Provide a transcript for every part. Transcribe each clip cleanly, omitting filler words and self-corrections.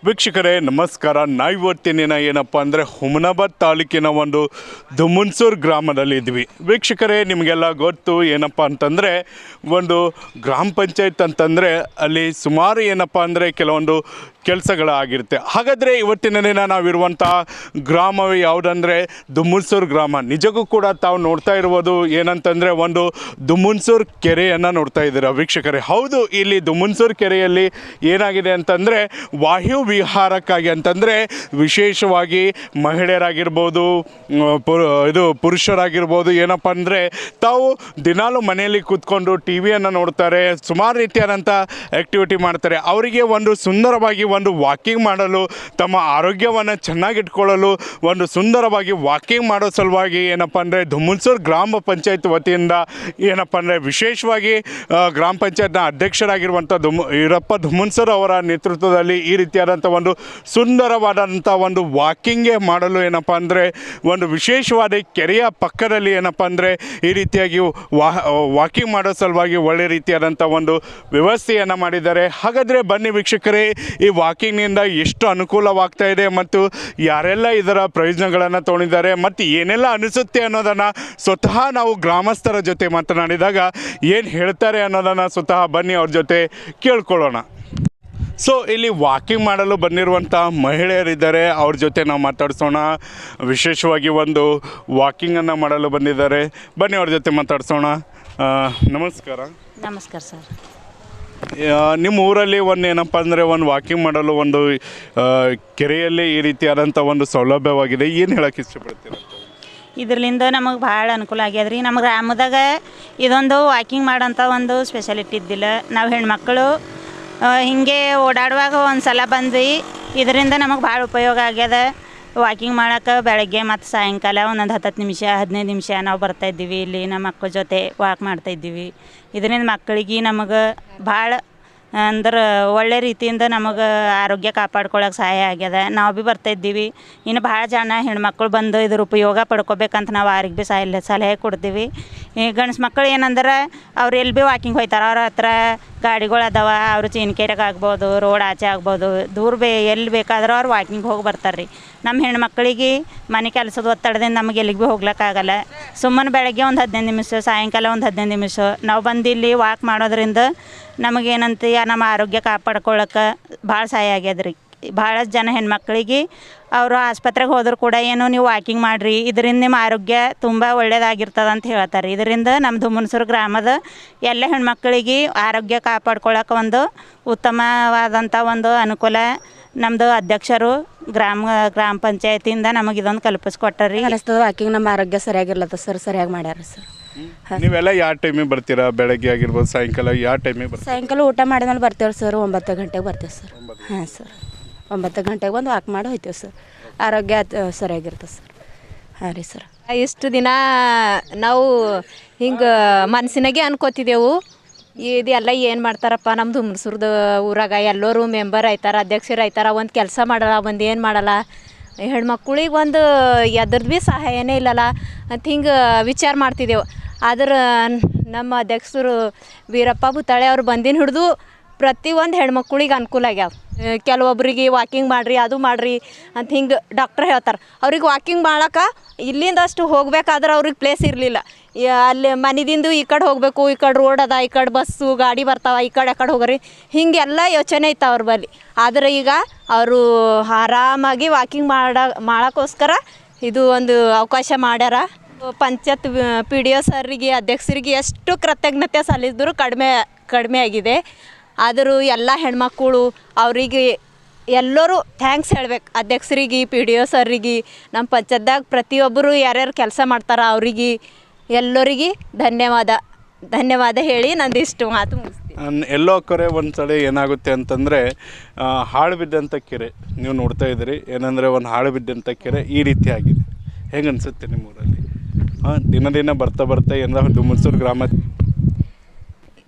ವೀಕ್ಷಕರೇ ನಮಸ್ಕಾರ. ಇವತ್ತಿನ ಏನಪ್ಪ ಅಂದರೆ ಹುಮನಾಬಾದ್ ತಾಲೂಕಿನ ಒಂದು ದುಮುನ್ಸೂರು ಗ್ರಾಮದಲ್ಲಿ ಇದ್ವಿ. ವೀಕ್ಷಕರೇ ನಿಮಗೆಲ್ಲ ಗೊತ್ತು ಏನಪ್ಪ ಅಂತಂದರೆ ಒಂದು ಗ್ರಾಮ ಪಂಚಾಯತ್ ಅಂತಂದರೆ ಅಲ್ಲಿ ಸುಮಾರು ಏನಪ್ಪ ಅಂದರೆ ಕೆಲವೊಂದು ಕೆಲಸಗಳಾಗಿರುತ್ತೆ. ಹಾಗಾದರೆ ಇವತ್ತಿನ ದಿನ ನಾವಿರುವಂಥ ಗ್ರಾಮವೇ ಯಾವುದಂದರೆ ದುಮುನ್ಸೂರು ಗ್ರಾಮ. ನಿಜಕ್ಕೂ ಕೂಡ ತಾವು ನೋಡ್ತಾ ಇರ್ಬೋದು ಏನಂತಂದರೆ ಒಂದು ದುಮುನ್ಸೂರು ಕೆರೆಯನ್ನು ನೋಡ್ತಾ ಇದ್ದೀರಾ ವೀಕ್ಷಕರೇ. ಹೌದು, ಇಲ್ಲಿ ದುಮುನ್ಸೂರು ಕೆರೆಯಲ್ಲಿ ಏನಾಗಿದೆ ಅಂತಂದರೆ ವಾಯು ವಿಹಾರಕ್ಕಾಗಿ ಅಂತಂದರೆ ವಿಶೇಷವಾಗಿ ಮಹಿಳೆಯರಾಗಿರ್ಬೋದು, ಪುರುಷರಾಗಿರ್ಬೋದು ಏನಪ್ಪ ಅಂದರೆ ತಾವು ದಿನಾಲು ಮನೆಯಲ್ಲಿ ಕೂತ್ಕೊಂಡು ಟಿ ವಿಯನ್ನು ನೋಡ್ತಾರೆ, ಸುಮಾರು ರೀತಿಯಾದಂಥ ಆ್ಯಕ್ಟಿವಿಟಿ ಮಾಡ್ತಾರೆ. ಅವರಿಗೆ ಒಂದು ಸುಂದರವಾಗಿ ಒಂದು ವಾಕಿಂಗ್ ಮಾಡಲು, ತಮ್ಮ ಆರೋಗ್ಯವನ್ನು ಚೆನ್ನಾಗಿಟ್ಕೊಳ್ಳಲು ಒಂದು ಸುಂದರವಾಗಿ ವಾಕಿಂಗ್ ಮಾಡೋ ಸಲುವಾಗಿ ಏನಪ್ಪ ಅಂದರೆ ದುಮುನ್ಸೂರು ಗ್ರಾಮ ಪಂಚಾಯತ್ ವತಿಯಿಂದ ಏನಪ್ಪ ಅಂದರೆ ವಿಶೇಷವಾಗಿ ಗ್ರಾಮ ಪಂಚಾಯತ್ನ ಅಧ್ಯಕ್ಷರಾಗಿರುವಂಥ ಈರಪ್ಪ ದುಮುನ್ಸೂರು ಅವರ ನೇತೃತ್ವದಲ್ಲಿ ಈ ರೀತಿಯಾದಂಥ ಒಂದು ಸುಂದರವಾದಂಥ ಒಂದು ವಾಕಿಂಗೇ ಮಾಡಲು ಏನಪ್ಪ ಅಂದರೆ ಒಂದು ವಿಶೇಷವಾದ ಕೆರೆಯ ಪಕ್ಕದಲ್ಲಿ ಏನಪ್ಪ ಅಂದರೆ ಈ ರೀತಿಯಾಗಿ ವಾಕಿಂಗ್ ಮಾಡೋ ಸಲುವಾಗಿ ಒಳ್ಳೆ ರೀತಿಯಾದಂಥ ಒಂದು ವ್ಯವಸ್ಥೆಯನ್ನು ಮಾಡಿದ್ದಾರೆ. ಹಾಗಾದರೆ ಬನ್ನಿ ವೀಕ್ಷಕರೇ, ಈ ವಾಕಿಂಗ್ನಿಂದ ಎಷ್ಟು ಅನುಕೂಲವಾಗ್ತಾ ಇದೆ ಮತ್ತು ಯಾರೆಲ್ಲ ಇದರ ಪ್ರಯೋಜನಗಳನ್ನು ತೊಗೊಂಡಿದ್ದಾರೆ ಮತ್ತು ಏನೆಲ್ಲ ಅನಿಸುತ್ತೆ ಅನ್ನೋದನ್ನು ಸ್ವತಃ ನಾವು ಗ್ರಾಮಸ್ಥರ ಜೊತೆ ಮಾತನಾಡಿದಾಗ ಏನು ಹೇಳ್ತಾರೆ ಅನ್ನೋದನ್ನು ಸ್ವತಃ ಬನ್ನಿ ಅವ್ರ ಜೊತೆ ಕೇಳ್ಕೊಳ್ಳೋಣ. ಸೊ ಇಲ್ಲಿ ವಾಕಿಂಗ್ ಮಾಡಲು ಬಂದಿರುವಂಥ ಮಹಿಳೆಯರಿದ್ದಾರೆ, ಅವ್ರ ಜೊತೆ ನಾವು ಮಾತಾಡ್ಸೋಣ. ವಿಶೇಷವಾಗಿ ಒಂದು ವಾಕಿಂಗನ್ನು ಮಾಡಲು ಬಂದಿದ್ದಾರೆ, ಬನ್ನಿ ಅವ್ರ ಜೊತೆ ಮಾತಾಡ್ಸೋಣ. ನಮಸ್ಕಾರ. ನಮಸ್ಕಾರ ಸರ್. ನಿಮ್ಮ ಊರಲ್ಲಿ ಒಂದು ಏನಪ್ಪ ಅಂದರೆ ಒಂದು ವಾಕಿಂಗ್ ಮಾಡಲು ಒಂದು ಕೆರೆಯಲ್ಲಿ ಈ ರೀತಿಯಾದಂಥ ಒಂದು ಸೌಲಭ್ಯವಾಗಿದೆ, ಏನು ಹೇಳೋಕ್ಕೆ ಇಷ್ಟಪಡ್ತೀರ? ಇದರಿಂದ ನಮಗೆ ಭಾಳ ಅನುಕೂಲ ಆಗ್ಯದ ರೀ. ನಮ್ಮ ಗ್ರಾಮದಾಗ ಇದೊಂದು ವಾಕಿಂಗ್ ಮಾಡೋಂಥ ಒಂದು ಸ್ಪೆಷಾಲಿಟಿ ಇದ್ದಿಲ್ಲ. ನಾವು ಹೆಣ್ಮಕ್ಳು ಹೀಗೆ ಓಡಾಡುವಾಗ ಒಂದು ಸಲ ಬಂದ್ವಿ, ಇದರಿಂದ ನಮಗೆ ಭಾಳ ಉಪಯೋಗ ಆಗ್ಯದ. ವಾಕಿಂಗ್ ಮಾಡೋಕೆ ಬೆಳಗ್ಗೆ ಮತ್ತು ಸಾಯಂಕಾಲ ಒಂದೊಂದು 10 ನಿಮಿಷ 15 ನಿಮಿಷ ನಾವು ಬರ್ತಾಯಿದ್ದೀವಿ. ಇಲ್ಲಿ ನಮ್ಮ ಮಕ್ಕಳ ಜೊತೆ ವಾಕ್ ಮಾಡ್ತಾಯಿದ್ದೀವಿ. ಇದರಿಂದ ಮಕ್ಕಳಿಗೆ ನಮಗೆ ಭಾಳ ಅಂದ್ರೆ ಒಳ್ಳೆ ರೀತಿಯಿಂದ ನಮಗೆ ಆರೋಗ್ಯ ಕಾಪಾಡ್ಕೊಳ್ಳೋಕೆ ಸಹಾಯ ಆಗ್ಯದ. ನಾವು ಭೀ ಬರ್ತಾಯಿದ್ದೀವಿ. ಇನ್ನು ಭಾಳ ಜನ ಹೆಣ್ಮಕ್ಳು ಬಂದು ಇದ್ರ ಉಪಯೋಗ ಪಡ್ಕೋಬೇಕಂತ ನಾವು ಅವ್ರಿಗೆ ಭೀ ಸಲಹೆ ಕೊಡ್ತೀವಿ. ಈ ಗಂಡ್ಸು ಮಕ್ಕಳು ಏನಂದ್ರೆ ಅವ್ರು ಎಲ್ಲಿ ಭೀ ವಾಕಿಂಗ್ ಹೋಗ್ತಾರೆ, ಅವ್ರ ಹತ್ರ ಗಾಡಿಗಳು ಅದಾವ, ಅವರು ಚೀನ್ಕೆರೆಗೆ ಆಗ್ಬೋದು, ರೋಡ್ ಆಚೆ ಆಗ್ಬೋದು, ದೂರ ಎಲ್ಲಿ ಬೇಕಾದ್ರೆ ಅವ್ರು ವಾಕಿಂಗ್ ಹೋಗಿ ಬರ್ತಾರೆ ರೀ. ನಮ್ಮ ಹೆಣ್ಮಕ್ಳಿಗೆ ಮನೆ ಕೆಲಸದ ಒತ್ತಡದಿಂದ ನಮಗೆ ಎಲ್ಲಿಗೆ ಭೀ ಹೋಗ್ಲಿಕ್ಕಾಗಲ್ಲ. ಸುಮ್ಮನೆ ಬೆಳಗ್ಗೆ ಒಂದು 15 ನಿಮಿಷ, ಸಾಯಂಕಾಲ ಒಂದು 15 ನಿಮಿಷ ನಾವು ಬಂದು ಇಲ್ಲಿ ವಾಕ್ ಮಾಡೋದ್ರಿಂದ ನಮಗೇನಂತೀಯ ನಮ್ಮ ಆರೋಗ್ಯ ಕಾಪಾಡ್ಕೊಳ್ಳೋಕೆ ಭಾಳ ಸಹಾಯ ಆಗ್ಯದ ರೀ. ಭಾಳಷ್ಟು ಜನ ಹೆಣ್ಮಕ್ಳಿಗೆ ಅವರು ಆಸ್ಪತ್ರೆಗೆ ಹೋದರೂ ಕೂಡ ಏನು ನೀವು ವಾಕಿಂಗ್ ಮಾಡಿರಿ, ಇದರಿಂದ ನಿಮ್ಮ ಆರೋಗ್ಯ ತುಂಬ ಒಳ್ಳೆಯದಾಗಿರ್ತದೆ ಅಂತ ಹೇಳ್ತಾರೆ. ಇದರಿಂದ ನಮ್ಮ ದುಮುನ್ಸೂರು ಗ್ರಾಮದ ಎಲ್ಲ ಹೆಣ್ಮಕ್ಳಿಗೆ ಆರೋಗ್ಯ ಕಾಪಾಡ್ಕೊಳ್ಳೋಕೆ ಒಂದು ಉತ್ತಮವಾದಂಥ ಒಂದು ಅನುಕೂಲ ನಮ್ಮದು ಅಧ್ಯಕ್ಷರು ಗ್ರಾಮ ಪಂಚಾಯತಿಯಿಂದ ನಮಗೆ ಇದೊಂದು ಕಲ್ಪಿಸ್ಕೊಟ್ಟಾರೆ. ಅನಿಸ್ತದೆ ವಾಕಿಂಗ್ ನಮ್ಮ ಆರೋಗ್ಯ ಸರಿಯಾಗಿರ್ಲತ್ತ ಸರ್, ಸರಿಯಾಗಿ ಮಾಡ್ಯಾರ ಸರ್. ನೀವೆಲ್ಲ ಯಾವ ಟೈಮಿಗೆ ಬರ್ತೀರಾ? ಬೆಳಗ್ಗೆ ಆಗಿರ್ಬೋದು, ಸಾಯಂಕಾಲ ಯಾವ ಟೈಮಿಗೆ ಬರ್ತೀರಾ? ಸಾಯಂಕಾಲ ಊಟ ಮಾಡಿದ್ಮೇಲೆ ಬರ್ತೇವೆ ಸರ್, 9 ಗಂಟೆಗೆ ಬರ್ತೇವೆ ಸರ್. ಹಾಂ ಸರ್, 9 ಗಂಟೆಗೆ ಬಂದು ವಾಕ್ ಮಾಡಿ ಹೋಗ್ತೇವೆ ಸರ್. ಆರೋಗ್ಯ ಸರಿಯಾಗಿರ್ತದೆ ಸರ್. ಹಾಂ ರೀ ಸರ್. ಇಷ್ಟು ದಿನ ನಾವು ಹಿಂಗೆ ಮನಸ್ಸಿನಾಗೆ ಅನ್ಕೋತಿದ್ದೆವು, ಇದೆಲ್ಲ ಏನು ಮಾಡ್ತಾರಪ್ಪ ನಮ್ಮ ದುಮುನ್ಸೂರ್ದು ಊರಾಗ ಎಲ್ಲರೂ ಮೆಂಬರ್ ಆಯ್ತಾರೆ, ಅಧ್ಯಕ್ಷರು ಆಯ್ತಾರೆ, ಒಂದು ಕೆಲಸ ಮಾಡಲ್ಲ, ಒಂದು ಏನು ಮಾಡಲ್ಲ, ಹೆಣ್ಮಕ್ಳಿಗೆ ಒಂದು ಎದ್ರದ್ದು ಭೀ ಸಹಾಯನೇ ಇಲ್ಲಲ್ಲ ಅಂತ ಹಿಂಗೆ ವಿಚಾರ ಮಾಡ್ತಿದ್ದೆವು. ಆದ್ರೆ ನಮ್ಮ ಅಧ್ಯಕ್ಷರು ವೀರಪ್ಪ ಭೂತಾಳೆ ಅವ್ರು ಬಂದಿನ ಹಿಡಿದು ಪ್ರತಿಯೊಂದು ಹೆಣ್ಮಕ್ಳಿಗೆ ಅನುಕೂಲ ಆಗ್ಯಾವ. ಕೆಲವೊಬ್ರಿಗೆ ವಾಕಿಂಗ್ ಮಾಡಿರಿ, ಅದು ಮಾಡಿರಿ ಅಂತ ಹಿಂಗೆ ಡಾಕ್ಟ್ರ್ ಹೇಳ್ತಾರೆ. ಅವ್ರಿಗೆ ವಾಕಿಂಗ್ ಮಾಡೋಕೆ ಇಲ್ಲಿಂದ ಅಷ್ಟು ಹೋಗ್ಬೇಕಾದ್ರೆ ಅವ್ರಿಗೆ ಪ್ಲೇಸ್ ಇರಲಿಲ್ಲ. ಅಲ್ಲಿ ಮನೆದಿಂದ ಈ ಕಡೆ ಹೋಗಬೇಕು, ಈ ಕಡೆ ರೋಡ್ ಅದ, ಈ ಕಡೆ ಬಸ್ಸು ಗಾಡಿ ಬರ್ತಾವೆ, ಈ ಕಡೆ ಆ ಕಡೆ ಹೋಗ್ರಿ, ಹೀಗೆಲ್ಲ ಯೋಚನೆ ಇತ್ತು ಅವ್ರ ಬಳಿ. ಆದರೆ ಈಗ ಅವರು ಆರಾಮಾಗಿ ವಾಕಿಂಗ್ ಮಾಡೋಕ್ಕೋಸ್ಕರ ಇದು ಒಂದು ಅವಕಾಶ ಮಾಡ್ಯಾರ. ಪಂಚಾಯತ್ PDO ಸರ್ರಿಗೆ, ಅಧ್ಯಕ್ಷರಿಗೆ ಎಷ್ಟು ಕೃತಜ್ಞತೆ ಸಲ್ಲಿಸಿದ್ರು ಕಡಿಮೆ ಆಗಿದೆ. ಆದರೂ ಎಲ್ಲ ಹೆಣ್ಮಕ್ಕಳು ಅವರಿಗೆ ಎಲ್ಲರೂ ಥ್ಯಾಂಕ್ಸ್ ಹೇಳ್ಬೇಕು. ಅಧ್ಯಕ್ಷರಿಗೆ, PDO ಸರ್ರಿಗೆ, ನಮ್ಮ ಪಂಚಾಯತ್ದಾಗ ಪ್ರತಿಯೊಬ್ಬರು ಯಾರ್ಯಾರು ಕೆಲಸ ಮಾಡ್ತಾರೆ ಅವರಿಗೆ ಎಲ್ಲರಿಗೆ ಧನ್ಯವಾದ ಹೇಳಿ ನಂದಿಷ್ಟು ಮಾತು ಮುಗಿಸ್ತೀನಿ. ಎಲ್ಲೋ ಕರೆ ಒಂದು ಸಲ ಏನಾಗುತ್ತೆ ಅಂತಂದರೆ ಹಾಳು ಬಿದ್ದಂಥ ಕೆರೆ ನೀವು ನೋಡ್ತಾ ಇದ್ದೀರಿ. ಏನಂದರೆ ಒಂದು ಹಾಳು ಬಿದ್ದಂಥ ಕೆರೆ ಈ ರೀತಿ ಆಗಿದೆ. ಹೆಂಗೆ ಅನಿಸುತ್ತೆ ನಿಮ್ಮ ಊರಲ್ಲಿ? ದಿನ ಬರ್ತಾ ಏನಾರ ದುಮುನ್ಸೂರು ಗ್ರಾಮ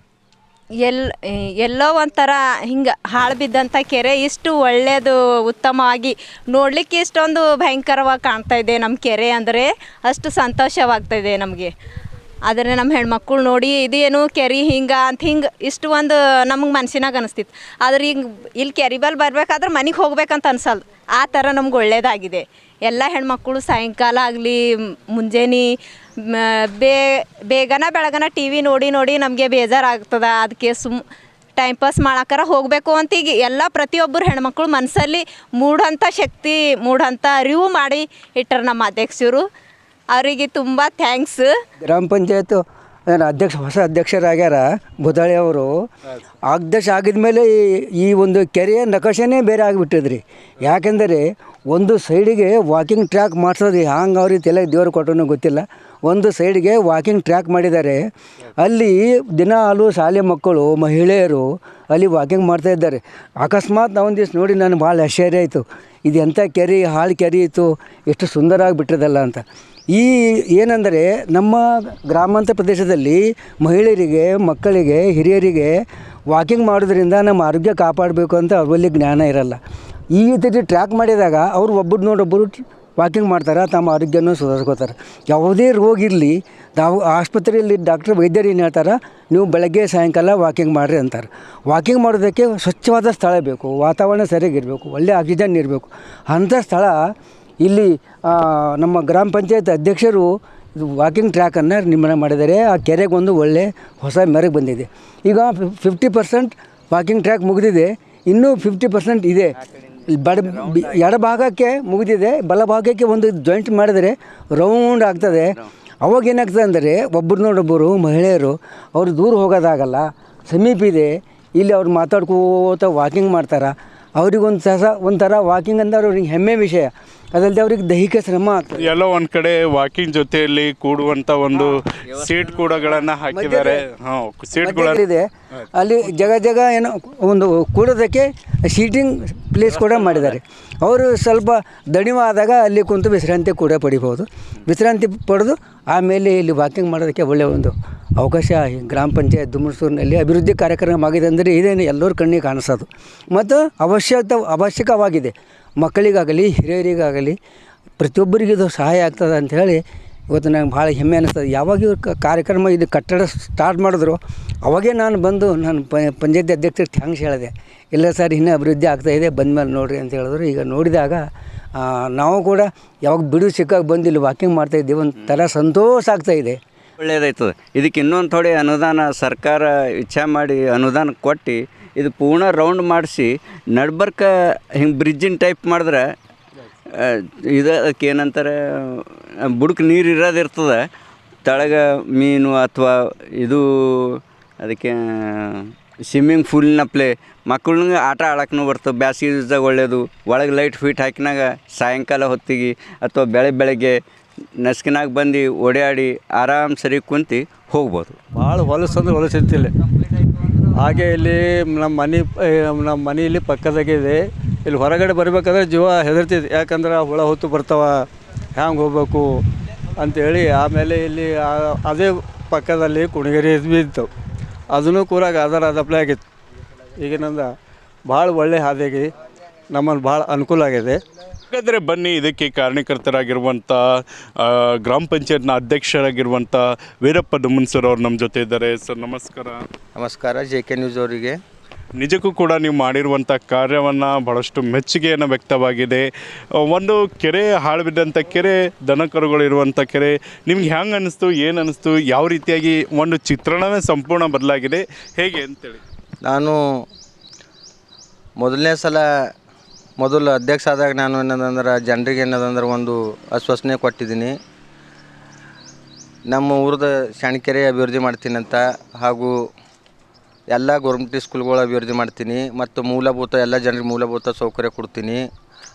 ಎಲ್ಲೋ ಒಂಥರ ಹಿಂಗೆ ಹಾಳು ಬಿದ್ದಂಥ ಕೆರೆ ಇಷ್ಟು ಒಳ್ಳೆಯದು, ಉತ್ತಮವಾಗಿ ನೋಡಲಿಕ್ಕೆ ಇಷ್ಟೊಂದು ಭಯಂಕರವಾಗಿ ಕಾಣ್ತಾ ಇದೆ ನಮ್ಮ ಕೆರೆ ಅಂದರೆ ಅಷ್ಟು ಸಂತೋಷವಾಗ್ತಾಯಿದೆ ನಮಗೆ. ಆದರೆ ನಮ್ಮ ಹೆಣ್ಮಕ್ಳು ನೋಡಿ ಇದೇನು ಕೆರೆ ಹಿಂಗೆ ಅಂತ ಹಿಂಗೆ ಇಷ್ಟು ಒಂದು ನಮಗೆ ಮನ್ಸಿನಾಗ ಅನಿಸ್ತಿತ್ತು. ಆದ್ರೆ ಈಗ ಇಲ್ಲಿ ಕೆರೆ ಬಲ್ ಬರ್ಬೇಕಾದ್ರೆ ಮನೆಗೆ ಹೋಗ್ಬೇಕಂತ ಅನ್ಸಲ್ದು, ಆ ಥರ ನಮ್ಗೆ ಒಳ್ಳೇದಾಗಿದೆ. ಎಲ್ಲ ಹೆಣ್ಮಕ್ಳು ಸಾಯಂಕಾಲ ಆಗಲಿ ಮುಂಜಾನೆ ಬೇಗನ ಬೆಳಗನ ಟಿ ವಿ ನೋಡಿ ನೋಡಿ ನಮಗೆ ಬೇಜಾರಾಗ್ತದೆ. ಅದಕ್ಕೆ ಟೈಮ್ ಪಾಸ್ ಮಾಡಾಕರ ಹೋಗಬೇಕು ಅಂತ ಈಗ ಎಲ್ಲ ಪ್ರತಿಯೊಬ್ಬರು ಹೆಣ್ಮಕ್ಳು ಮನಸ್ಸಲ್ಲಿ ಮೂಢಂಥ ಶಕ್ತಿ ಮೂಢಂಥ ಅರಿವು ಮಾಡಿ ಇಟ್ಟರು ನಮ್ಮ ಅಧ್ಯಕ್ಷರು. ಅವರಿಗೆ ತುಂಬ ಥ್ಯಾಂಕ್ಸ್. ಗ್ರಾಮ ಪಂಚಾಯತ್ ಹೊಸ ಅಧ್ಯಕ್ಷರಾಗ್ಯಾರ ಬುದಾಳಿ ಅವರು. ಅಧ್ಯಕ್ಷ ಆಗಿದ್ಮೇಲೆ ಈ ಒಂದು ಕೆರೆಯ ನಕಾಶೆನೇ ಬೇರೆ ಆಗಿಬಿಟ್ಟಿದ್ರಿ. ಯಾಕೆಂದರೆ ಒಂದು ಸೈಡಿಗೆ ವಾಕಿಂಗ್ ಟ್ರ್ಯಾಕ್ ಮಾಡಿಸೋದು ಹ್ಯಾಂಗೆ ಅವ್ರಿಗೆ ತಲೆಗೆ ದೇವ್ರು ಕೊಟ್ಟರು ಗೊತ್ತಿಲ್ಲ. ಒಂದು ಸೈಡಿಗೆ ವಾಕಿಂಗ್ ಟ್ರ್ಯಾಕ್ ಮಾಡಿದ್ದಾರೆ. ಅಲ್ಲಿ ದಿನಾಲು ಶಾಲೆ ಮಕ್ಕಳು ಮಹಿಳೆಯರು ಅಲ್ಲಿ ವಾಕಿಂಗ್ ಮಾಡ್ತಾಯಿದ್ದಾರೆ. ಅಕಸ್ಮಾತ್ ನಾವು ಒಂದು ದಿವ್ಸ ನೋಡಿ ನಾನು ಭಾಳ ಆಶ್ಚರ್ಯ ಆಯಿತು, ಇದು ಎಂಥ ಕೆರೆ, ಹಾಳು ಕೆರೆ ಇತ್ತು, ಎಷ್ಟು ಸುಂದರವಾಗಿ ಬಿಟ್ಟಿದ್ದಲ್ಲ ಅಂತ. ಈ ಏನಂದರೆ ನಮ್ಮ ಗ್ರಾಮಾಂತರ ಪ್ರದೇಶದಲ್ಲಿ ಮಹಿಳೆಯರಿಗೆ, ಮಕ್ಕಳಿಗೆ, ಹಿರಿಯರಿಗೆ ವಾಕಿಂಗ್ ಮಾಡೋದ್ರಿಂದ ನಮ್ಮ ಆರೋಗ್ಯ ಕಾಪಾಡಬೇಕು ಅಂತ ಅವರಲ್ಲಿ ಜ್ಞಾನ ಇರಲ್ಲ. ಈ ರೀತಿ ಟ್ರ್ಯಾಕ್ ಮಾಡಿದಾಗ ಅವರು ಒಬ್ಬರು ನೋಡೊಬ್ಬರು ವಾಕಿಂಗ್ ಮಾಡ್ತಾರೆ, ತಮ್ಮ ಆರೋಗ್ಯನೂ ಸುಧಾರಿಸ್ಕೋತಾರೆ. ಯಾವುದೇ ರೋಗ ಇರಲಿ, ನಾವು ಆಸ್ಪತ್ರೆಯಲ್ಲಿ ಡಾಕ್ಟ್ರ್ ವೈದ್ಯರು ಏನು ಹೇಳ್ತಾರೆ, ನೀವು ಬೆಳಗ್ಗೆ ಸಾಯಂಕಾಲ ವಾಕಿಂಗ್ ಮಾಡಿರಿ ಅಂತಾರೆ. ವಾಕಿಂಗ್ ಮಾಡೋದಕ್ಕೆ ಸ್ವಚ್ಛವಾದ ಸ್ಥಳ ಬೇಕು, ವಾತಾವರಣ ಸರಿಯಾಗಿರಬೇಕು, ಒಳ್ಳೆಯ ಆಕ್ಸಿಜನ್ ಇರಬೇಕು. ಅಂಥ ಸ್ಥಳ ಇಲ್ಲಿ ನಮ್ಮ ಗ್ರಾಮ ಪಂಚಾಯತ್ ಅಧ್ಯಕ್ಷರು ಇದು ವಾಕಿಂಗ್ ಟ್ರ್ಯಾಕನ್ನು ನಿರ್ಮಾಣ ಮಾಡಿದ್ದಾರೆ. ಆ ಕೆರೆಗೆ ಒಂದು ಒಳ್ಳೆ ಹೊಸ ಮೆರುಗು ಬಂದಿದೆ. ಈಗ 50% ವಾಕಿಂಗ್ ಟ್ರ್ಯಾಕ್ ಮುಗಿದಿದೆ, ಇನ್ನೂ 50% ಇದೆ. ಎಡಭಾಗಕ್ಕೆ ಮುಗಿದಿದೆ, ಬಲಭಾಗಕ್ಕೆ ಒಂದು ಜಾಯಿಂಟ್ ಮಾಡಿದರೆ ರೌಂಡ್ ಆಗ್ತದೆ. ಅವಾಗ ಏನಾಗ್ತದೆ ಅಂದರೆ ಒಬ್ಬರು ನೋಡೊಬ್ಬರು ಮಹಿಳೆಯರು ಅವರು ದೂರ ಹೋಗೋದಾಗಲ್ಲ, ಸಮೀಪ ಇದೆ. ಇಲ್ಲಿ ಅವ್ರು ಮಾತಾಡ್ಕೋತ ವಾಕಿಂಗ್ ಮಾಡ್ತಾರೆ. ಒಂಥರ ವಾಕಿಂಗ್ ಅಂದ್ರೆ ಅವ್ರಿಗೆ ಹೆಮ್ಮೆ ವಿಷಯ. ಅದಲ್ಲದೆ ಅವ್ರಿಗೆ ದೈಹಿಕ ಶ್ರಮ ಆಗ್ತದೆ. ಎಲ್ಲೋ ಒಂದು ಕಡೆ ವಾಕಿಂಗ್ ಜೊತೆಯಲ್ಲಿ ಕೂಡುವಂಥ ಒಂದು ಸೀಟ್ ಕೂಡಗಳನ್ನು ಹಾಕಿದ್ದಾರೆ. ಇದೆ ಅಲ್ಲಿ ಜಗ ಏನೋ ಒಂದು ಕೂಡೋದಕ್ಕೆ ಸೀಟಿಂಗ್ ಪ್ಲೇಸ್ ಕೂಡ ಮಾಡಿದ್ದಾರೆ. ಅವರು ಸ್ವಲ್ಪ ದಣಿವಾದಾಗ ಅಲ್ಲಿ ಕುಂತು ವಿಶ್ರಾಂತಿ ಕೂಡ ಪಡಿಬೋದು. ವಿಶ್ರಾಂತಿ ಪಡೆದು ಆಮೇಲೆ ಇಲ್ಲಿ ವಾಕಿಂಗ್ ಮಾಡೋದಕ್ಕೆ ಒಳ್ಳೆಯ ಒಂದು ಅವಕಾಶ ಗ್ರಾಮ ಪಂಚಾಯತ್ ದುಮ್ಮಸೂರಿನಲ್ಲಿ ಅಭಿವೃದ್ಧಿ ಕಾರ್ಯಕ್ರಮ ಆಗಿದೆ ಅಂದರೆ ಇದೇನು ಎಲ್ಲರ ಕಣ್ಣಿಗೆ ಕಾಣಿಸೋದು ಮತ್ತು ಅವಶ್ಯಕವಾಗಿದೆ. ಮಕ್ಕಳಿಗಾಗಲಿ ಹಿರಿಯರಿಗಾಗಲಿ ಪ್ರತಿಯೊಬ್ಬರಿಗೂ ಇದು ಸಹಾಯ ಆಗ್ತದೆ ಅಂಥೇಳಿ ಇವತ್ತು ನಂಗೆ ಭಾಳ ಹೆಮ್ಮೆ ಅನ್ನಿಸ್ತದೆ. ಯಾವಾಗ ಇವ್ರು ಕಾರ್ಯಕ್ರಮ ಇದು ಕಟ್ಟಡ ಸ್ಟಾರ್ಟ್ ಮಾಡಿದ್ರು ಅವಾಗೇ ನಾನು ಬಂದು ನಾನು ಪಂಚಾಯತಿ ಅಧ್ಯಕ್ಷರಿಗೆ ಥ್ಯಾಂಕ್ಸ್ ಹೇಳಿದೆ. ಇಲ್ಲ ಸರ್ ಇನ್ನೂ ಅಭಿವೃದ್ಧಿ ಆಗ್ತಾಯಿದೆ, ಬಂದಮೇಲೆ ನೋಡಿರಿ ಅಂತ ಹೇಳಿದ್ರು. ಈಗ ನೋಡಿದಾಗ ನಾವು ಕೂಡ ಯಾವಾಗ ಬಿಡು ಸಿಕ್ಕಾಗ ಬಂದು ಇಲ್ಲಿ ವಾಕಿಂಗ್ ಮಾಡ್ತಾಯಿದ್ದೀವಿ, ಒಂಥರ ಸಂತೋಷ ಆಗ್ತಾಯಿದೆ. ಒಳ್ಳೆಯದಾಯ್ತದೆ. ಇದಕ್ಕೆ ಇನ್ನೊಂದು ಥೋಡೆ ಅನುದಾನ ಸರ್ಕಾರ ಇಚ್ಛೆ ಮಾಡಿ ಅನುದಾನ ಕೊಟ್ಟು ಇದು ಪೂರ್ಣ ರೌಂಡ್ ಮಾಡಿಸಿ ನಡ್ಬರ್ಕ ಹಿಂಗೆ ಬ್ರಿಡ್ಜಿನ ಟೈಪ್ ಮಾಡಿದ್ರೆ ಅದಕ್ಕೆ ಏನಂತಾರೆ, ಬುಡಕ್ಕೆ ನೀರು ಇರೋದಿರ್ತದೆ, ತಳಗ ಮೀನು ಅಥವಾ ಇದು ಅದಕ್ಕೆ ಸ್ವಿಮ್ಮಿಂಗ್ ಪೂಲ್ನ ಮಕ್ಕಳಿಗೆ ಆಟ ಆಡೋಕ್ಕೂ ಬರ್ತವೆ. ಬ್ಯಾಸಿಗೆ ದಿವಸದಾಗ ಒಳ್ಳೆಯದು. ಒಳಗೆ ಲೈಟ್ ಫೀಟ್ ಹಾಕಿನಾಗ ಸಾಯಂಕಾಲ ಹೊತ್ತಿಗೆ ಅಥವಾ ಬೆಳಗ್ಗೆ ನಸ್ಕಿನಾಗ ಬಂದು ಓಡಾಡಿ ಆರಾಮ್ ಸರಿ ಕುಂತು ಹೋಗ್ಬೋದು. ಭಾಳ ಹೊಲಸಂದ್ರೆ ಹೊಲಸಿತ್ತಿಲ್ಲ. ಹಾಗೆ ಇಲ್ಲಿ ನಮ್ಮ ಮನೆಯಲ್ಲಿ ಪಕ್ಕದಾಗೆ ಇದೆ. ಇಲ್ಲಿ ಹೊರಗಡೆ ಬರಬೇಕಾದ್ರೆ ಜೀವ ಹೆದರ್ತಿದೆ, ಯಾಕಂದ್ರೆ ಹುಳ ಹೊತ್ತು ಬರ್ತಾವ, ಹ್ಯಾಂಗೆ ಹೋಗ್ಬೇಕು ಅಂಥೇಳಿ. ಆಮೇಲೆ ಇಲ್ಲಿ ಅದೇ ಪಕ್ಕದಲ್ಲಿ ಕುಣಗೇರಿ ಬಿತ್ತು, ಅದನ್ನು ಕೂಡ ಅದಪ್ಲೈ ಆಗಿತ್ತು. ಈಗಿನಿಂದ ಭಾಳ ಒಳ್ಳೆ ಹಾದಿಯಾಗಿ ನಮ್ಮಲ್ಲಿ ಭಾಳ ಅನುಕೂಲ ಆಗಿದೆ. ಹಾಗಾದರೆ ಬನ್ನಿ, ಇದಕ್ಕೆ ಕಾರಣಕರ್ತರಾಗಿರುವಂಥ ಗ್ರಾಮ ಪಂಚಾಯತ್ನ ಅಧ್ಯಕ್ಷರಾಗಿರುವಂಥ ವೀರಪ್ಪ ದುಮ್ಮನ್ಸೂರ್ ಅವರು ನಮ್ಮ ಜೊತೆ ಇದ್ದಾರೆ. ಸರ್ ನಮಸ್ಕಾರ. ನಮಸ್ಕಾರ. JK ನ್ಯೂಸ್ ಅವರಿಗೆ. ನಿಜಕ್ಕೂ ಕೂಡ ನೀವು ಮಾಡಿರುವಂಥ ಕಾರ್ಯವನ್ನು ಭಾಳಷ್ಟು ಮೆಚ್ಚುಗೆಯನ್ನು ವ್ಯಕ್ತವಾಗಿದೆ. ಒಂದು ಕೆರೆ ಹಾಳು ಬಿದ್ದಂಥ ಕೆರೆ, ದನಕರುಗಳಿರುವಂಥ ಕೆರೆ, ನಿಮ್ಗೆ ಹೆಂಗೆ ಅನ್ನಿಸ್ತು, ಏನು ಅನ್ನಿಸ್ತು, ಯಾವ ರೀತಿಯಾಗಿ ಒಂದು ಚಿತ್ರಣವೇ ಸಂಪೂರ್ಣ ಬದಲಾಗಿದೆ, ಹೇಗೆ ಅಂತೇಳಿ? ನಾನು ಮೊದಲು ಅಧ್ಯಕ್ಷ ಆದಾಗ ನಾನು ಏನದಂದ್ರೆ ಜನರಿಗೆ ಏನದಂದ್ರೆ ಒಂದು ಆಶ್ವಾಸನೆ ಕೊಟ್ಟಿದ್ದೀನಿ. ನಮ್ಮ ಊರದ ಶಾಣಕೆರೆ ಅಭಿವೃದ್ಧಿ ಮಾಡ್ತೀನಿ ಅಂತ, ಹಾಗೂ ಎಲ್ಲ ಗೌರ್ಮೆಂಟ್ ಸ್ಕೂಲ್ಗಳು ಅಭಿವೃದ್ಧಿ ಮಾಡ್ತೀನಿ, ಮತ್ತು ಎಲ್ಲ ಜನರಿಗೆ ಮೂಲಭೂತ ಸೌಕರ್ಯ ಕೊಡ್ತೀನಿ,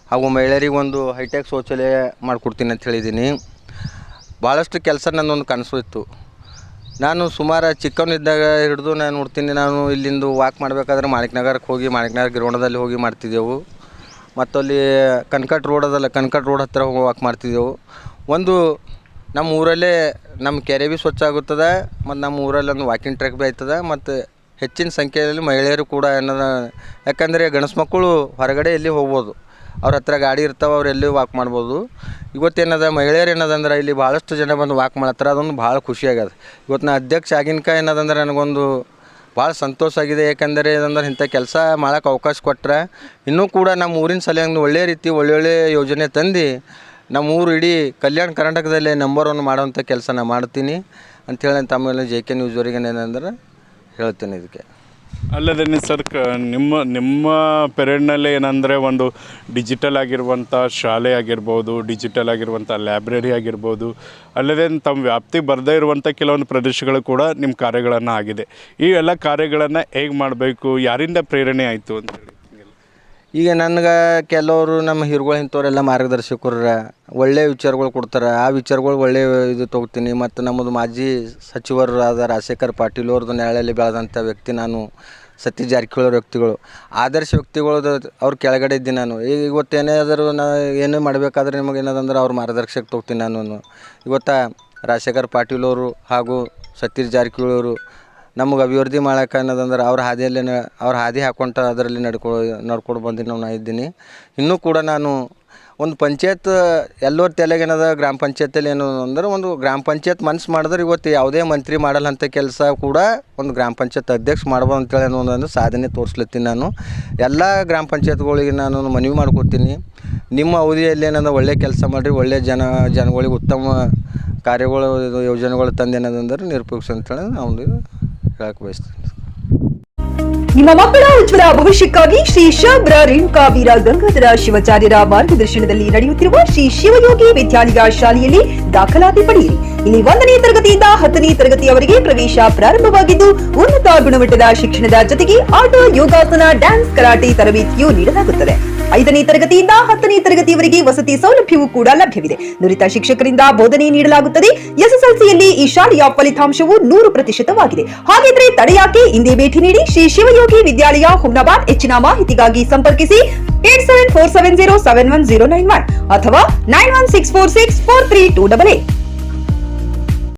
ಹಾಗೂ ಮಹಿಳೆಯರಿಗೆ ಒಂದು ಹೈಟೆಕ್ ಶೌಚಾಲಯ ಮಾಡಿಕೊಡ್ತೀನಿ ಅಂತ ಹೇಳಿದ್ದೀನಿ. ಭಾಳಷ್ಟು ಕೆಲಸ ನನ್ನೊಂದು ಕನಸು ಇತ್ತು. ನಾನು ಸುಮಾರು ಚಿಕ್ಕವನಿದ್ದಾಗ ಹಿಡಿದು ನಾನು ನೋಡ್ತೀನಿ. ನಾನು ಇಲ್ಲಿಂದ ವಾಕ್ ಮಾಡಬೇಕಾದ್ರೆ ಮಾಣಿಕ್ನಗರಕ್ಕೆ ಹೋಗಿ ಮಾಣಿಕ್ನಗರ ಗಿರೋಣದಲ್ಲಿ ಹೋಗಿ ಮಾಡ್ತಿದ್ದೆವು. ಮತ್ತು ಅಲ್ಲಿ ಕನ್ಕಟ್ ರೋಡ್ ಹತ್ತಿರ ಹೋಗಿ ವಾಕ್ ಮಾಡ್ತಿದ್ದೆವು. ಒಂದು ನಮ್ಮ ಊರಲ್ಲೇ ನಮ್ಮ ಕೆರೆ ಭೀ ಸ್ವಚ್ಛ ಆಗುತ್ತದೆ, ಮತ್ತು ನಮ್ಮ ಊರಲ್ಲಿ ಒಂದು ವಾಕಿಂಗ್ ಟ್ರ್ಯಾಕ್ ಭೀ ಆಯ್ತದೆ, ಮತ್ತು ಹೆಚ್ಚಿನ ಸಂಖ್ಯೆಯಲ್ಲಿ ಮಹಿಳೆಯರು ಕೂಡ ಯಾಕಂದರೆ ಗಂಡಸು ಮಕ್ಕಳು ಹೊರಗಡೆ ಎಲ್ಲಿ ಹೋಗ್ಬೋದು, ಅವ್ರ ಹತ್ರ ಗಾಡಿ ಇರ್ತಾವೆ, ಅವ್ರು ಎಲ್ಲಿ ವಾಕ್ ಮಾಡ್ಬೋದು. ಇವತ್ತೇನದ ಮಹಿಳೆಯರು ಏನದಂದ್ರೆ ಇಲ್ಲಿ ಭಾಳಷ್ಟು ಜನ ಬಂದು ವಾಕ್ ಮಾಡತ್ತಾರ, ಅದೊಂದು ಭಾಳ ಖುಷಿ ಆಗ್ಯದ. ಇವತ್ತು ನಾ ಅಧ್ಯಕ್ಷ ಆಗಿನ್ಕ ಏನದಂದ್ರೆ ನನಗೊಂದು ಭಾಳ ಸಂತೋಷ ಆಗಿದೆ. ಯಾಕಂದರೆ ಏನಂದ್ರೆ ಇಂಥ ಕೆಲಸ ಮಾಡೋಕೆ ಅವಕಾಶ ಕೊಟ್ಟರೆ ಇನ್ನೂ ಕೂಡ ನಮ್ಮ ಊರಿನ ಸಲುವಾಗಿ ಒಳ್ಳೆಯ ರೀತಿ ಒಳ್ಳೊಳ್ಳೆ ಯೋಜನೆ ತಂದು ನಮ್ಮ ಊರು ಇಡೀ ಕಲ್ಯಾಣ ಕರ್ನಾಟಕದಲ್ಲೇ ನಂಬರ್ 1 ಮಾಡೋವಂಥ ಕೆಲಸ ನಾನು ಮಾಡ್ತೀನಿ ಅಂಥೇಳಿ ತಮ್ಮೆಲ್ಲ JK ನ್ಯೂಸ್ ಅವರಿಗೆ ಏನಂದ್ರೆ ಹೇಳ್ತೀನಿ. ಇದಕ್ಕೆ ಅಲ್ಲದೆ ಸರ್ ನಿಮ್ಮ ಪೆರೇಡ್ನಲ್ಲೇ ಏನಂದರೆ ಒಂದು ಡಿಜಿಟಲ್ ಆಗಿರುವಂಥ ಶಾಲೆ ಆಗಿರ್ಬೋದು, ಡಿಜಿಟಲ್ ಆಗಿರುವಂಥ ಲೈಬ್ರರಿ ಆಗಿರ್ಬೋದು, ಅಲ್ಲದೆ ತಮ್ಮ ವ್ಯಾಪ್ತಿ ಬರದೇ ಇರುವಂಥ ಕೆಲವೊಂದು ಪ್ರದೇಶಗಳು ಕೂಡ ನಿಮ್ಮ ಕಾರ್ಯಗಳನ್ನು ಆಗಿದೆ. ಈ ಎಲ್ಲ ಕಾರ್ಯಗಳನ್ನು ಹೇಗೆ ಮಾಡಬೇಕು, ಯಾರಿಂದ ಪ್ರೇರಣೆ ಆಯಿತು ಅಂತೇಳಿ? ಈಗ ನನಗೆ ಕೆಲವರು ನಮ್ಮ ಹಿರುಗಳು ಇಂಥವರೆಲ್ಲ ಮಾರ್ಗದರ್ಶಕರ ಒಳ್ಳೆಯ ವಿಚಾರಗಳು ಕೊಡ್ತಾರೆ. ಆ ವಿಚಾರಗಳು ಒಳ್ಳೆಯ ಇದು ತೊಗೋತೀನಿ. ಮತ್ತು ನಮ್ಮದು ಮಾಜಿ ಸಚಿವರಾದ ರಾಜಶೇಖರ್ ಪಾಟೀಲ್ ಅವ್ರದ್ದು ನ್ಯಾಯಾಲಯಲ್ಲಿ ಬೆಳೆದಂಥ ವ್ಯಕ್ತಿ ನಾನು. ಸತೀಶ್ ಜಾರಕಿಹೊಳಿ ವ್ಯಕ್ತಿಗಳು ಆದರ್ಶ ವ್ಯಕ್ತಿಗಳು, ಅವ್ರ ಕೆಳಗಡೆ ಇದ್ದೀನಿ ನಾನು. ಈಗ ಇವತ್ತೇನೇ ಆದರೂ ಏನೇ ಮಾಡಬೇಕಾದ್ರೆ ನಿಮಗೇನದಂದ್ರೆ ಅವ್ರ ಮಾರ್ಗದರ್ಶಕ ತೊಗೋತೀನಿ ನಾನು. ಇವತ್ತು ರಾಜಶೇಖರ್ ಪಾಟೀಲ್ ಅವರು ಹಾಗೂ ಸತೀಶ್ ಜಾರಕಿಹೊಳಿ ಅವರು ನಮಗೆ ಅಭಿವೃದ್ಧಿ ಮಾಡೋಕೆ ಅನ್ನೋದಂದ್ರೆ ಅವ್ರ ಹಾದಿ ಹಾಕ್ಕೊಂತ ಅದರಲ್ಲಿ ನಡ್ಕೊಂಡು ಬಂದು ನಾ ಇದ್ದೀನಿ. ಇನ್ನೂ ಕೂಡ ನಾನು ಒಂದು ಪಂಚಾಯತ್ ಎಲ್ಲರ ತಲೆಗೆ ಏನದ, ಗ್ರಾಮ ಪಂಚಾಯತಿಯಲ್ಲಿ ಏನು ಅಂದ್ರೆ ಒಂದು ಗ್ರಾಮ ಪಂಚಾಯತ್ ಮನ್ಸು ಮಾಡಿದ್ರೆ ಇವತ್ತು ಯಾವುದೇ ಮಂತ್ರಿ ಮಾಡಲ್ಲಂಥ ಕೆಲಸ ಕೂಡ ಒಂದು ಗ್ರಾಮ ಪಂಚಾಯತ್ ಅಧ್ಯಕ್ಷ ಮಾಡ್ಬೋದು ಅಂತೇಳಿ ಒಂದು ಸಾಧನೆ ತೋರಿಸ್ಲತ್ತೀನಿ ನಾನು. ಎಲ್ಲ ಗ್ರಾಮ ಪಂಚಾಯತ್ಗಳಿಗೆ ನಾನು ಮನವಿ ಮಾಡ್ಕೊತೀನಿ, ನಿಮ್ಮ ಅವಧಿಯಲ್ಲಿ ಏನಂದ್ರೆ ಒಳ್ಳೆ ಕೆಲಸ ಮಾಡಿರಿ, ಒಳ್ಳೆ ಜನಗಳಿಗೆ ಉತ್ತಮ ಕಾರ್ಯಗಳು ಯೋಜನೆಗಳು ತಂದೇನದಂದ್ರೆ ನಿರೂಪಿಸಿ ಅಂತೇಳಿ ನಾವು ಹೇಳಕ್ಕೆ ಬಯಸ್ತೀನಿ. ನಿಮ್ಮ ಮಕ್ಕಳ ಉಜ್ವಲ ಭವಿಷ್ಯಕ್ಕಾಗಿ ಶ್ರೀ ಶಬ್ರ ರೇಣುಕಾ ವೀರ ಗಂಗಾಧರ ಶಿವಾಚಾರ್ಯರ ಮಾರ್ಗದರ್ಶನದಲ್ಲಿ ನಡೆಯುತ್ತಿರುವ ಶ್ರೀ ಶಿವಯೋಗಿ ವಿದ್ಯಾಲಯ ಶಾಲೆಯಲ್ಲಿ ದಾಖಲಾತಿ ಪಡೆಯಿರಿ. ಇಲ್ಲಿ 1ನೇ ತರಗತಿಯಿಂದ 10ನೇ ತರಗತಿಯವರೆಗೆ ಪ್ರವೇಶ ಪ್ರಾರಂಭವಾಗಿದ್ದು, ಉನ್ನತ ಗುಣಮಟ್ಟದ ಶಿಕ್ಷಣದ ಜೊತೆಗೆ ಆಟ, ಯೋಗಾಸನ, ಡ್ಯಾನ್ಸ್, ಕರಾಟೆ ತರಬೇತಿಯೂ ನೀಡಲಾಗುತ್ತದೆ. 5ನೇ ತರಗತಿಯಿಂದ 10ನೇ ತರಗತಿಯವರೆಗೆ ವಸತಿ ಸೌಲಭ್ಯವೂ ಕೂಡ ಲಭ್ಯವಿದೆ. ನುರಿತ ಶಿಕ್ಷಕರಿಂದ ಬೋಧನೆ ನೀಡಲಾಗುತ್ತದೆ. SSLCಯಲ್ಲಿ ಈ ಶಾಲೆಯ ಫಲಿತಾಂಶವು 100%ವಾಗಿದೆ. ಹಾಗಿದ್ರೆ ತಡೆಯಾಕೆ? ಇಂದೇ ಭೇಟಿ ನೀಡಿ ಶ್ರೀ ಶಿವಯೋಗಿ ವಿದ್ಯಾಲಯ, ಹುಮ್ನಾಬಾದ್. ಹೆಚ್ಚಿನ ಮಾಹಿತಿಗಾಗಿ ಸಂಪರ್ಕಿಸಿ 8747071091 ಅಥವಾ 9164643288.